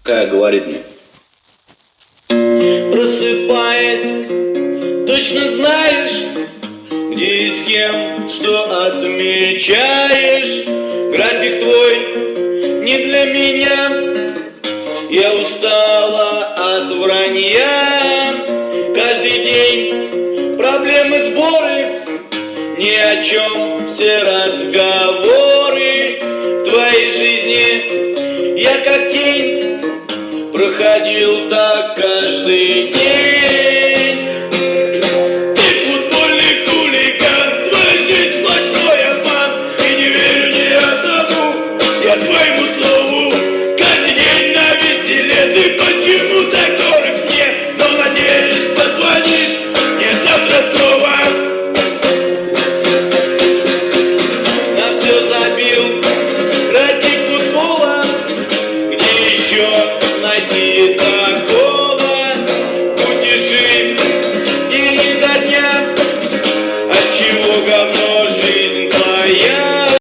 Какая говорит мне. Просыпаясь, точно знаешь, где и с кем, что отмечаешь. График твой не для меня, я устала от вранья. Каждый день проблемы, сборы, ни о чем все разговоры. В твоей жизни я как тень проходил так каждый день. Ты футбольный хулиган, твоя жизнь сплошной обман. И не верю ни одному я твоему слову. Каждый день на веселе, ты почему так дорог мне? Но надеюсь, позвонишь мне завтра снова. На все забил ради футбола, где еще найти